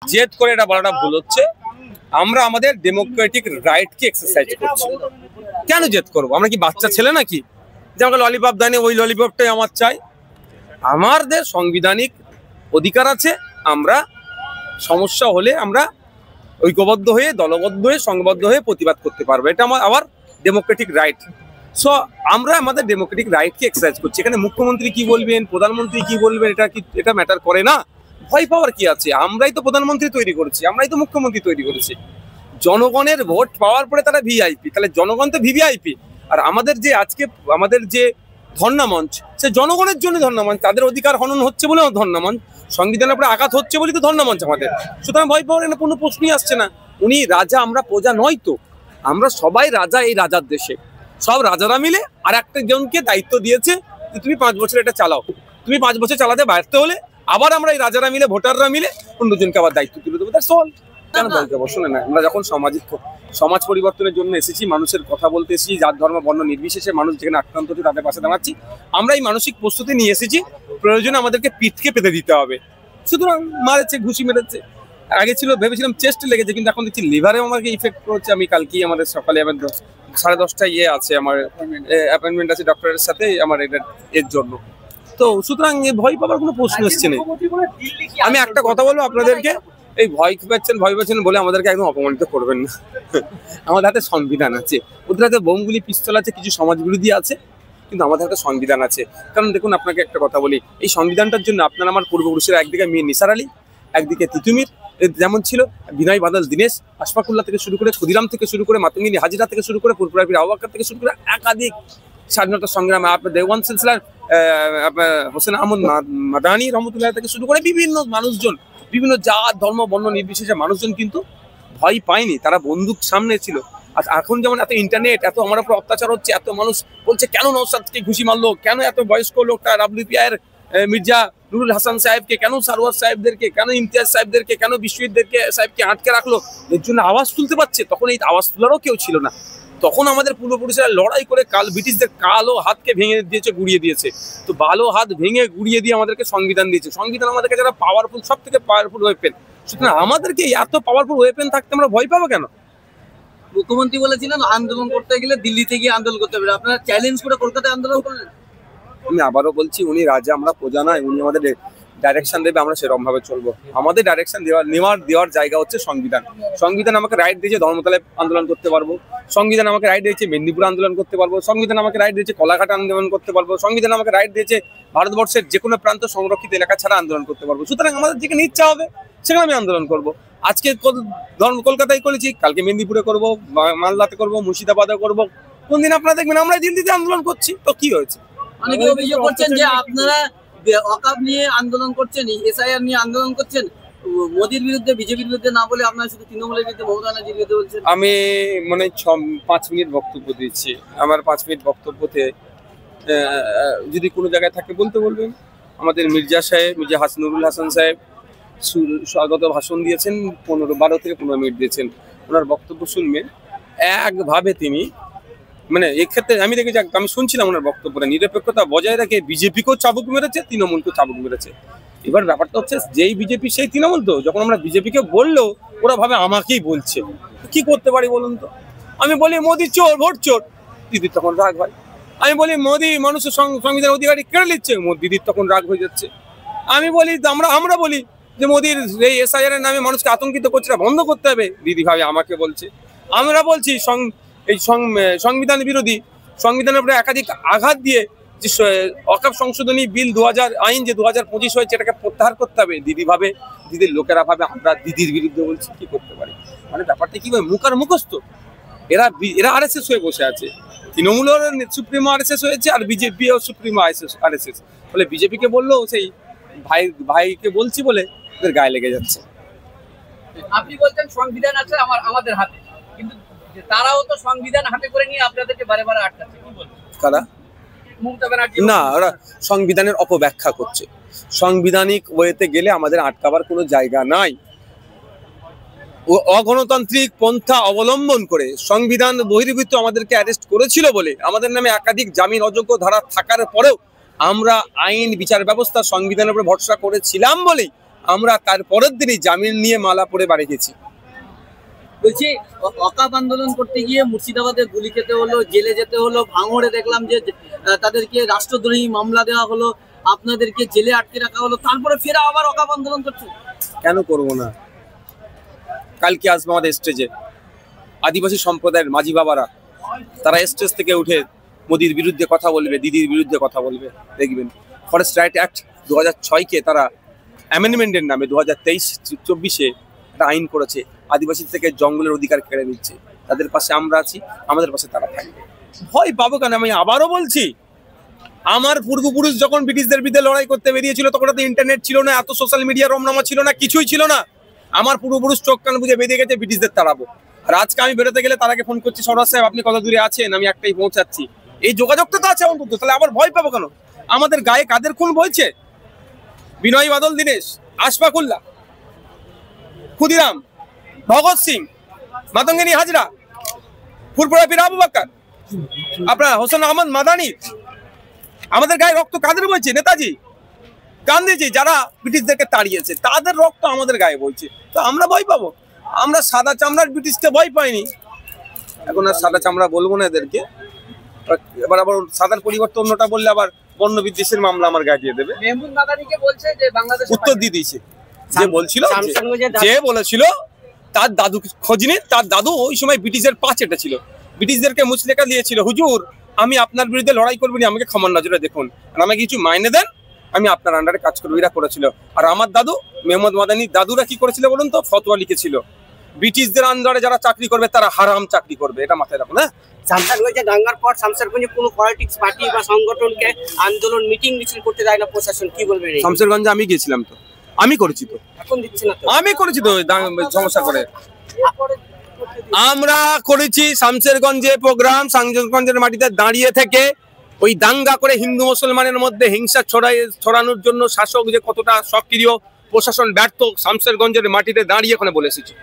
জেদ করে এটা বলাটা ভুল হচ্ছে। আমরা আমাদের ডেমোক্রেটিক রাইটকে এক্সারসাইজ করছি। কেন জেদ করবো? আমরা কি বাচ্চা ছেলে নাকি যে আমাকে ললিপপ দেয়নি, ওই ললিপপটাই আমার চাই? আমাদের সাংবিধানিক অধিকার আছে। আমরা সমস্যা হলে আমরা ঐক্যবদ্ধ হয়ে, দলবদ্ধ হয়ে, সংঘবদ্ধ হয়ে প্রতিবাদ করতে পারবো। এটা আমার ডেমোক্রেটিক রাইট। সো আমরা আমাদের ডেমোক্রেটিক রাইটকে এক্সারসাইজ করছি। এখানে মুখ্যমন্ত্রী কি বলবেন, প্রধানমন্ত্রী কি বলবেন, এটা ম্যাটার করে না। ভয় পাওয়ার কি আছে? আমরাই তো প্রধানমন্ত্রী তৈরি করেছি, আমরাই তো মুখ্যমন্ত্রী তৈরি করেছি। জনগণের ভোট পাওয়ার পরে তারা ভিআইপি, তাহলে জনগণ তো ভিভিআইপি। আর আমাদের যে আজকে আমাদের যে ধর্ণা মঞ্চ, সে জনগণের জন্য ধর্ণা মঞ্চ। তাদের অধিকার হনন হচ্ছে বলে ধর্ণা মঞ্চ, সংবিধানের উপরে আঘাত হচ্ছে বলেই তো ধর্ণা মঞ্চ আমাদের। সুতরাং ভয় পাওয়ার কোনো প্রশ্নই আসছে না। উনি রাজা, আমরা প্রজা নয় তো। আমরা সবাই রাজা এই রাজার দেশে। সব রাজারা মিলে আর একটা জনকে দায়িত্ব দিয়েছে যে তুমি 5 বছর এটা চালাও। তুমি 5 বছর চালাতে ব্যর্থ হলে আবার আমরা এই রাজারা মিলে, ভোটাররা মিলে অন্যজনকে আবার দায়িত্ব তুলে দেবো। তার সল কেন দায়িত্ব দেবো? শোনে না, আমরা যখন সমাজ পরিবর্তনের জন্য এসেছি, মানুষের কথা বলতে এসেছি, জাত ধর্ম বর্ণ নির্বিশেষে মানুষ যেখানে আক্রান্ত হচ্ছে তাদের পাশে দাঁড়াচ্ছি। আমরা এই মানসিক প্রস্তুতি নিয়ে এসেছি। প্রয়োজনে আমাদেরকে পিঠকে পেতে দিতে হবে। সুতরাং মারেছে, ঘুষি মেরেছে। আগে ছিল ভেবেছিলাম চেস্টে লেগেছে, কিন্তু এখন দেখছি লিভারে আমাকে ইফেক্ট করছে। আমি কালকেই আমাদের সকালে আমার 10:30টায় আছে, আমার অ্যাপয়েন্টমেন্ট আছে ডক্টরের সাথে আমার এর জন্য। তো সুতরাং ভয় পাবার কোনো প্রশ্ন আসছে না। আমি একটা কথা বলবো আপনাদেরকে, এই ভয় পাচ্ছেন বলে আমাদেরকে একদম অপমানিত করবেন না। আমাদের হাতে সংবিধান আছে। ওদের হাতে বোমগুলি, পিস্তল আছে, কিছু সমাজ বিরোধী আছে, কিন্তু আমাদের হাতে সংবিধান আছে। কারণ দেখুন, আপনাকে একটা কথা বলি, এই সংবিধানটার জন্য আপনার আমার পূর্বপুরুষেরা, একদিকে মীর নিসার আলী, একদিকে তিতুমির যেমন ছিল, বিনয় বাদল দীনেশ, আশফাকুল্লাহ থেকে শুরু করে, ক্ষুদিরাম থেকে শুরু করে, মাতঙ্গিনী হাজিরা থেকে শুরু করে, ফুরফুরা পীর আবু বকর থেকে শুরু করে একাধিক স্বাধীনতা সংগ্রামে, আপনার দেওয়ান সিলসিলার হোসেন আহমদ মাদানী রহমতুল্লাহ থেকে শুরু করে বিভিন্ন মানুষজন, বিভিন্ন জাত ধর্ম বর্ণ নির্বিশেষে মানুষজন কিন্তু ভয় পায়নি। তারা বন্দুক সামনে ছিল। আর এখন যেমন এত ইন্টারনেট, এত আমার উপর অত্যাচার হচ্ছে, এত মানুষ বলছে কেন নওশাদকে ঘুষি মারলো, কেন এত বয়স্ক লোকটা WPI-এর মির্জা নুরুল হাসান সাহেবকে, কেন সারওয়ার সাহেবদেরকে, কেন ইমতিয়াজ সাহেবদেরকে, কেন বিশ্বজিৎদেরকে সাহেবকে আটকে রাখলো, এর জন্য আওয়াজ তুলতে পারছে। তখন এই আওয়াজ তোলারও কেউ ছিল না। তখন আমাদের পূর্বপুরুষেরা লড়াই করে ব্রিটিশদের কালো হাতকে ভেঙে দিয়েছে, গুড়িয়ে দিয়েছে। তো ভালো হাত ভেঙে গুড়িয়ে দিয়ে আমাদেরকে সংবিধান দিয়েছে। সংবিধান আমাদেরকে যারা পাওয়ারফুল, সব থেকে পাওয়ারফুল ওয়েপেন। সুতরাং আমাদেরকে এত পাওয়ারফুল ওয়েপেন থাকতে আমরা ভয় পাবো কেন? মুখ্যমন্ত্রী বলেছিলেন আন্দোলন করতে গেলে দিল্লিতে গিয়ে আন্দোলন করতে হবে, আপনারা চ্যালেঞ্জ করে কলকাতায় আন্দোলন করলেন। আমি আবারও বলছি, উনি রাজা, আমরা প্রজা নয়। উনি আমাদের ডাইরেকশন দেবে, আমরা সেরকম ভাবে চলবো। আমাদের ডাইরেকশন দেওয়ার জায়গা হচ্ছে সংবিধান। সংবিধান আমাকে রাইট দিয়েছে ধর্মতলায় আন্দোলন করতে পারবো। সংবিধান আমাকে রাইট দিয়েছে মেদিনীপুর আন্দোলন করতে পারবো। সংবিধান আমাকে রাইট দিয়েছে কলাঘাট আন্দোলন করতে পারবো। সংবিধান আমাকে রাইট দিয়েছে ভারতবর্ষের যে কোনো প্রান্ত সংরক্ষিত এলাকা ছাড়া আন্দোলন করতে পারবো। সুতরাং আমাদের যেখানে ইচ্ছা হবে সেখানে আমি আন্দোলন করবো। আজকে ধরুন কলকাতায় করেছি, কালকে মেদিনীপুরে করবো, মালদাতে করবো, মুর্শিদাবাদে করবো। কোন দিন আপনারা দেখবেন আমরা দিল্লিতে আন্দোলন করছি, তো কি হয়েছে? অনেকে অভিযোগ করছেন যে আপনারা ওয়াকফ নিয়ে আন্দোলন করছেন, SIR নিয়ে আন্দোলন করছেন, মোদির বিরুদ্ধে, বিজেপির বিরুদ্ধে না বলে আপনারা শুধু তৃণমূলের বিরুদ্ধে, মমতা ব্যানার্জির বিরুদ্ধে বলছেন। আমি মনে 5 মিনিট বক্তব্য দিচ্ছি। আমার 5 মিনিট বক্তব্যতে যদি কোনো জায়গায় থাকে বলতে বলবেন। আমাদের মির্জা নুরুল হাসান সাহেব স্বাগত ভাষণ দিয়েছেন, 12 থেকে 15 মিনিট দিয়েছেন। ওনার বক্তব্য শুনবেন, একভাবে তিনি মানে এক্ষেত্রে আমি দেখেছি, আমি শুনছিলাম ওনার বক্তব্যটা, নিরপেক্ষতা বজায় রেখে বিজেপিকেও চাবুক মেরেছে, তৃণমূলকেও চাবুক মেরেছে। এবার ব্যাপারটা হচ্ছে, যেই বিজেপি সেই তৃণমূল। তো যখন আমরা বিজেপিকে বললেও ওরা ভাবে আমাকেই বলছে। কি করতে পারি বলুন তো? আমি বলি মোদি চোর, ভোট চোর, দিদির তখন রাগ হয়। আমি বলি মোদি মানুষের সংবিধান অধিকারী কেড়ে নিচ্ছে, দিদির তখন রাগ হয়ে যাচ্ছে। আমি বলি আমরা বলি যে মোদির এই SIR এর নামে মানুষকে আতঙ্কিত করছে, বন্ধ করতে হবে, দিদি ভাবে আমাকে বলছে। আমরা বলছি এই সংবিধান বিরোধী, সংবিধানের উপরে একাধিক আঘাত দিয়ে যে ওয়াকফ সংশোধনী বিল 2000 আইন যে 2025 হয়েছে, এটাকে প্রত্যাহার করতে হবে। দিদির লোকেরা ভাবে আমরা দিদির বিরুদ্ধে বলছি। কি করতে পারি? মানে ব্যাপারটা কি, মুখ আর মুখস্থ। এরা RSS হয়ে বসে আছে। তৃণমূলের সুপ্রিমো RSS হয়েছে, আর বিজেপি ও সুপ্রিমো RSS। ফলে বিজেপিকে বললেও সেই ভাইকে বলছি বলে ওদের গায়ে লেগে যাচ্ছে। আপনি বলছেন সংবিধান আছে আমাদের হাতে, কিন্তু তারাও তো সংবিধান হাতে করে নিয়ে আপনাদেরকে বারে বারে আটকাচ্ছে। কি বলবেন? কারা? মমতা ব্যানার্জি। না, ওরা সংবিধানের অপব্যাখ্যা করছে। সাংবিধানিক ওয়েতে গেলে আমাদের আটকাবার কোনো জায়গা নাই। অগণতান্ত্রিক পন্থা অবলম্বন করে সংবিধান বহির্ভূত আমাদেরকে অ্যারেস্ট করেছিল বলে, আমাদের নামে একাধিক জামিন অযোগ্য ধারা থাকার পরেও আমরা আইন বিচার ব্যবস্থা সংবিধানের উপরে ভরসা করেছিলাম বলেই আমরা তার পরের দিনই জামিন নিয়ে মালা পরে বাড়ি গেছি। বলছি ওয়াকাফ আন্দোলন করতে গিয়ে মুর্শিদাবাদে গুলি খেতে হলো, জেলে যেতে হলো, ভাঙড়ে দেখলাম যে তাদেরকে রাষ্ট্রদ্রোহী মামলা দেওয়া হলো, আপনাদেরকে জেলে আটকে রাখা হলো, তারপরে ফের আবার ওয়াকাফ আন্দোলন করছে। কেন করবো না? কালকে আসবে আমাদের স্টেজে আদিবাসী সম্প্রদায়ের মাঝি বাবারা, তারা স্টেজ থেকে উঠে মোদির বিরুদ্ধে কথা বলবে, দিদির বিরুদ্ধে কথা বলবে। দেখবেন ফরেস্ট রাইট অ্যাক্ট 2006-কে তারা অ্যামেন্ডমেন্টের নামে 2023-24 একটা আইন করেছে, আদিবাসী থেকে জঙ্গলের অধিকার কেড়ে নিচ্ছে। তাদের পাশে আমরা আছি, আমাদের পাশে তারা থাকবে। ভয় পাবো কেন? আমি আবারও বলছি, আমার পূর্বপুরুষ যখন ব্রিটিশদের বিরুদ্ধে লড়াই করতে বেরিয়েছিল তখন তো ইন্টারনেট ছিল না, এত সোশ্যাল মিডিয়া রমনামা ছিল না, কিছুই ছিল না। আমার পূর্বপুরুষ চোখ কান বুঝে বেরিয়ে গেছে ব্রিটিশদের তাড়াবো। আর আজকে আমি বেরোতে গেলে তারাকে ফোন করছি, সরাজ সাহেব আপনি কত দূরে আছেন, আমি একটাই পৌঁছাচ্ছি। এই যোগাযোগটা তো আছে অন্তত, তাহলে আবার ভয় পাবো কেন? আমাদের গায়ে কাদের খুন বলছে? বিনয় বাদল দীনেশ, আশফাকুল্লাহ, ক্ষুদিরাম, ভগৎ সিং, মাতঙ্গিনী হাজরা, ফুরফুরা পীর আবু বকর, আপনার হোসেন আহমদ মাদানি, আমাদের গায়ে রক্ত কাদের বইছে? নেতাজি, গান্ধীজি, যারা ব্রিটিশদেরকে তাড়িয়েছে তাদের রক্ত আমাদের গায়ে বইছে। তো আমরা ভয় পাবো? আমরা সাদা চামড়ার ব্রিটিশকে ভয় পাইনি, এখন আর সাদা চামড়া বলবো না এদেরকে। এবার আবার সাদার পরিবর্তে অন্যটা বললে আবার বর্ণ বিদ্বেষের মামলা আমার গায়ে দিয়ে দেবে। মেহমুদ মাদানিকে বলছে যে বাংলাদেশ উত্তর দিয়ে দিয়েছে, যে বলছিল, যে বলেছিল তার দাদু খোঁজ নিন, তার দাদু ওই সময় ব্রিটিশের পা চেটেছিল, ব্রিটিশদেরকে মুচলেখা দিয়েছিল, হুজুর আমি আপনার বিরুদ্ধে লড়াই করবো না, আমাকে ক্ষমার নজরে দেখুন, আর আমাকে কিছু মাইনে দেন, আমি আপনার আন্ডারে কাজ করবো। এরা করেছিল। আর আমার দাদু মেহমুদ মাদানির দাদুরা কি করেছিল বলুন তো? ফতোয়া লিখেছিল, ব্রিটিশদের আন্ডারে যারা চাকরি করবে তারা হারাম চাকরি করবে। এটা মাথায় রাখুন। হ্যাঁ, শামসারগঞ্জে দাঙ্গার পর শামসারগঞ্জে কোনো পলিটিক্স পার্টি বা সংগঠনকে আন্দোলন মিটিং মিছিল করতে দেয় না প্রশাসন, কি বলবেন? শামসেরগঞ্জে আমি গিয়েছিলাম, তো আমি করেছি, তো এখন দিচ্ছে না তো, আমি করেছি তো সমস্যা করে। আমরা করেছি শামসেরগঞ্জে প্রোগ্রাম, শামসেরগঞ্জের মাটিতে দাঁড়িয়ে থেকে ওই দাঙ্গা করে হিন্দু মুসলমানের মধ্যে হিংসা ছড়ানোর জন্য শাসক যে কতটা সক্রিয়, প্রশাসন ব্যর্থ, শামসেরগঞ্জের মাটিতে দাঁড়িয়ে ওখানে বলে এসেছি।